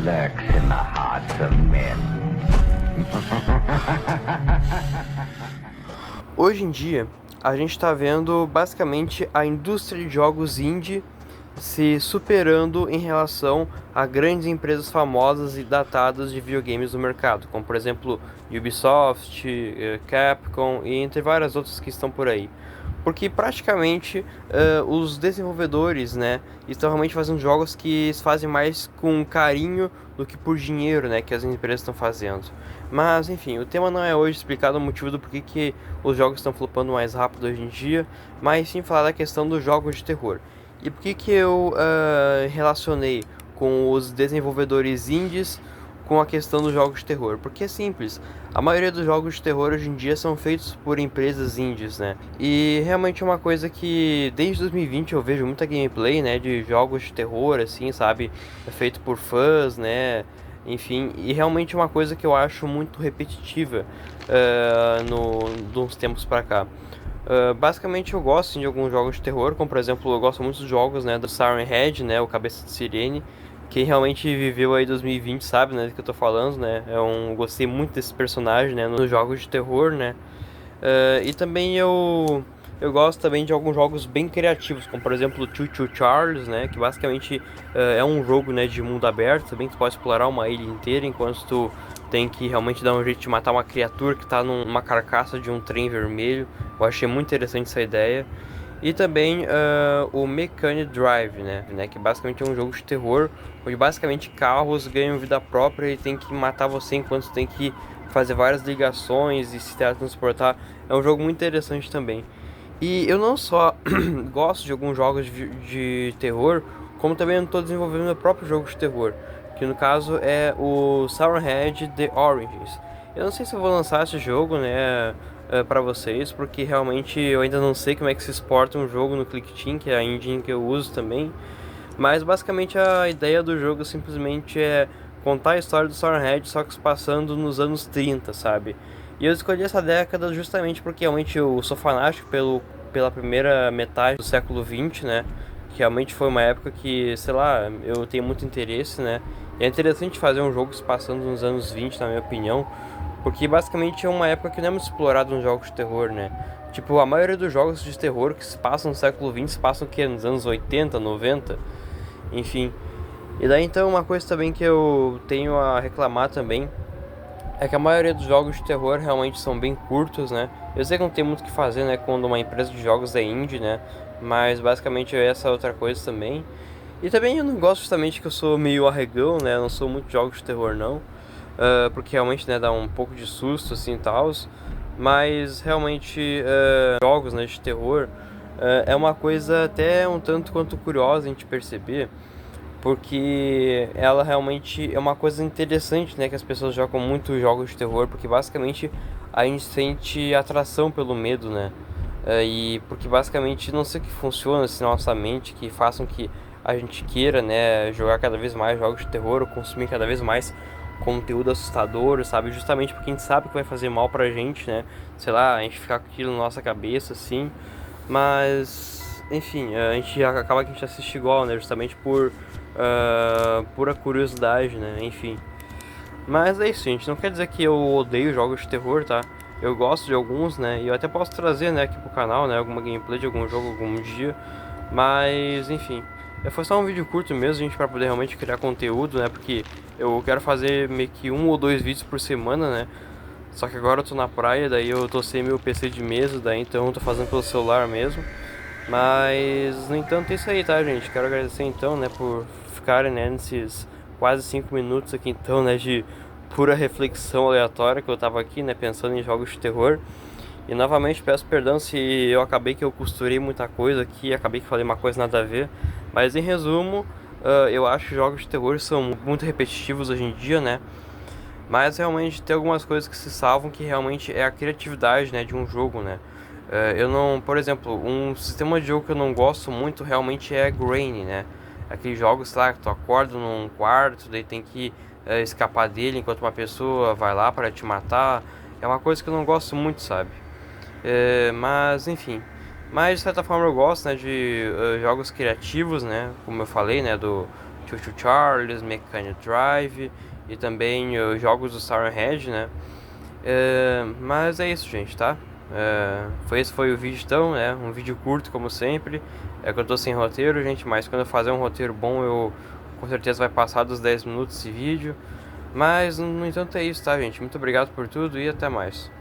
lurks in the hearts of men. Hoje em dia, a gente está vendo basicamente a indústria de jogos indie se superando em relação a grandes empresas famosas e datadas de videogames no mercado, como por exemplo Ubisoft, Capcom e entre várias outras que estão por aí. Porque praticamente os desenvolvedores, né, estão realmente fazendo jogos que eles fazem mais com carinho do que por dinheiro, né, que as empresas estão fazendo. Mas enfim, o tema não é hoje explicar o motivo do porquê que os jogos estão flopando mais rápido hoje em dia, mas sim falar da questão dos jogos de terror. E por que que eu relacionei com os desenvolvedores indies com a questão dos jogos de terror? Porque é simples, a maioria dos jogos de terror hoje em dia são feitos por empresas indies, né? E realmente é uma coisa que desde 2020 eu vejo muita gameplay, né, de jogos de terror, assim, sabe? É feito por fãs, né? Enfim, e realmente é uma coisa que eu acho muito repetitiva nos tempos pra cá. Basicamente eu gosto de alguns jogos de terror, como por exemplo, eu gosto muito dos jogos, né, do Siren Head, né, o Cabeça de Sirene. Quem realmente viveu aí 2020 sabe, né, do que eu tô falando, né. Gostei muito desse personagem, né, nos jogos de terror, né. E também eu gosto também de alguns jogos bem criativos, como por exemplo o Two Two Charles, né, que basicamente é um jogo, né, de mundo aberto, também tu pode explorar uma ilha inteira enquanto tu tem que realmente dar um jeito de matar uma criatura que tá numa carcaça de um trem vermelho. Eu achei muito interessante essa ideia. E também o Mechanic Drive, né, que basicamente é um jogo de terror, onde basicamente carros ganham vida própria e tem que matar você enquanto você tem que fazer várias ligações e se teletransportar. É um jogo muito interessante também. E eu não só gosto de alguns jogos de terror, como também estou desenvolvendo meu próprio jogo de terror, que no caso é o Siren Head The Origins. Eu não sei se eu vou lançar esse jogo, né, para vocês, porque realmente eu ainda não sei como é que se exporta um jogo no ClickTeam, que é a engine que eu uso também. Mas basicamente a ideia do jogo simplesmente é contar a história do Siren Head, só que se passando nos anos 30, sabe? E eu escolhi essa década justamente porque realmente eu sou fanático pela primeira metade do século XX, né? Que realmente foi uma época que, sei lá, eu tenho muito interesse, né? E é interessante fazer um jogo se passando nos anos 20, na minha opinião, porque basicamente é uma época que não é muito explorada nos jogos de terror, né? Tipo, a maioria dos jogos de terror que se passam no século XX se passam o quê? Nos anos 80, 90? Enfim. E daí então uma coisa também que eu tenho a reclamar também é que a maioria dos jogos de terror realmente são bem curtos, né? Eu sei que não tem muito o que fazer, né, quando uma empresa de jogos é indie, né? Mas basicamente é essa outra coisa também. E também eu não gosto justamente que eu sou meio arregão, né? Eu não sou muito de jogos de terror não. Porque realmente, né, dá um pouco de susto assim e tal. Mas realmente jogos, né, de terror é uma coisa até um tanto quanto curiosa a gente perceber, porque ela realmente é uma coisa interessante, né, que as pessoas jogam muito jogos de terror, porque basicamente a gente sente atração pelo medo, né, e porque basicamente não sei o que funciona assim na nossa mente que façam que a gente queira, né, jogar cada vez mais jogos de terror ou consumir cada vez mais conteúdo assustador, sabe, justamente porque a gente sabe que vai fazer mal pra gente, né, sei lá, a gente ficar com aquilo na nossa cabeça, assim, mas, enfim, a gente acaba que a gente assiste igual, né? Justamente por pura curiosidade, né? Enfim. Mas é isso, gente. Não quer dizer que eu odeio jogos de terror, tá? Eu gosto de alguns, né? E eu até posso trazer, né, aqui pro canal, né? Alguma gameplay de algum jogo algum dia. Mas, enfim. Foi só um vídeo curto mesmo, gente, pra poder realmente criar conteúdo, né? Porque eu quero fazer meio que 1 ou 2 vídeos por semana, né? Só que agora eu tô na praia, daí eu tô sem meu PC de mesa, daí então eu tô fazendo pelo celular mesmo. Mas, no entanto, é isso aí, tá, gente? Quero agradecer então, né, por ficarem, né, nesses quase 5 minutos aqui, então, né, de pura reflexão aleatória que eu tava aqui, né, pensando em jogos de terror. E novamente peço perdão se eu acabei que eu costurei muita coisa aqui, acabei que falei uma coisa nada a ver. Mas em resumo, eu acho que jogos de terror são muito repetitivos hoje em dia, né? Mas realmente tem algumas coisas que se salvam que realmente é a criatividade, né, de um jogo, né? Eu não, por exemplo, um sistema de jogo que eu não gosto muito realmente é Grain, né? Aqueles jogos lá que tu acorda num quarto, daí tem que escapar dele enquanto uma pessoa vai lá para te matar. É uma coisa que eu não gosto muito, sabe? Mas enfim. Mas de certa forma eu gosto, né, de jogos criativos, né? Como eu falei, né, Choo Choo Charles, Mechanic Drive e também jogos do Siren Head, né? Mas é isso, gente, tá? Esse foi o vídeo então, né? Um vídeo curto como sempre. É que eu tô sem roteiro, gente, mas quando eu fazer um roteiro bom eu com certeza vai passar dos 10 minutos esse vídeo. Mas no entanto é isso, tá, gente? Muito obrigado por tudo e até mais.